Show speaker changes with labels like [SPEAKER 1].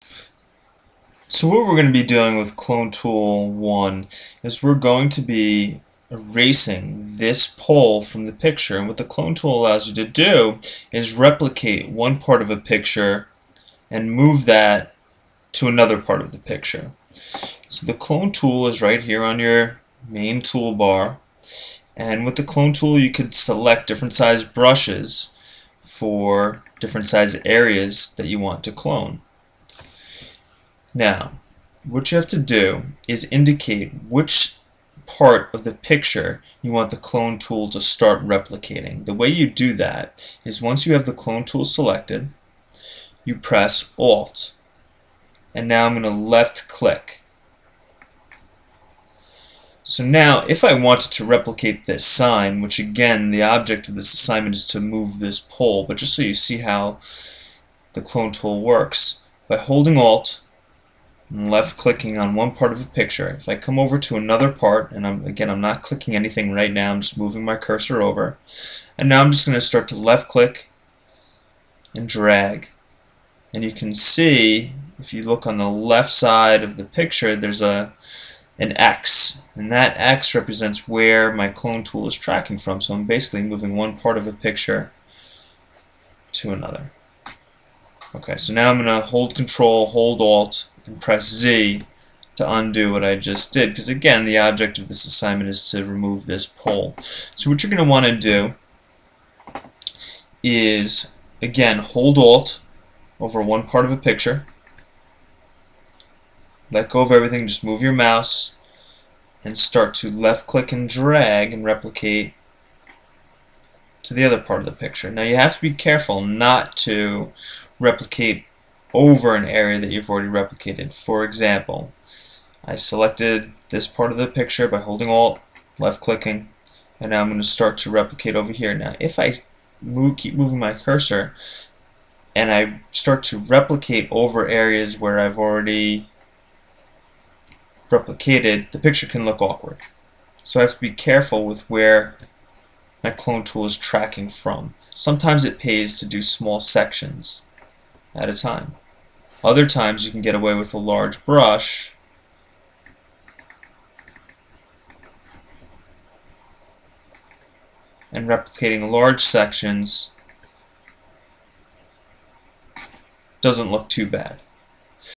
[SPEAKER 1] So what we're going to be doing with Clone Tool 1 is we're going to be erasing this pole from the picture. And what the Clone Tool allows you to do is replicate one part of a picture and move that to another part of the picture. So the Clone Tool is right here on your main toolbar. And with the Clone Tool you could select different size brushes for different size areas that you want to clone. Now, what you have to do is indicate which part of the picture you want the clone tool to start replicating. The way you do that is once you have the clone tool selected, you press Alt, and now I'm going to left click. So now if I wanted to replicate this sign, which again the object of this assignment is to move this pole, but just so you see how the clone tool works, by holding Alt and left clicking on one part of a picture, if I come over to another part, and I'm not clicking anything right now, I'm just moving my cursor over, and now I'm just going to start to left click and drag, and you can see if you look on the left side of the picture there's an X, and that X represents where my clone tool is tracking from. So I'm basically moving one part of a picture to another. Okay, so now I'm going to hold Control, hold Alt, and press Z to undo what I just did, because again the object of this assignment is to remove this pole. So what you're going to want to do is again hold Alt over one part of a picture, let go of everything, just move your mouse and start to left click and drag and replicate to the other part of the picture. Now you have to be careful not to replicate over an area that you've already replicated. For example, I selected this part of the picture by holding Alt, left clicking, and now I'm going to start to replicate over here. Now if I keep moving my cursor and I start to replicate over areas where I've already replicated, the picture can look awkward. So I have to be careful with where my clone tool is tracking from. Sometimes it pays to do small sections at a time. Other times you can get away with a large brush and replicating large sections doesn't look too bad.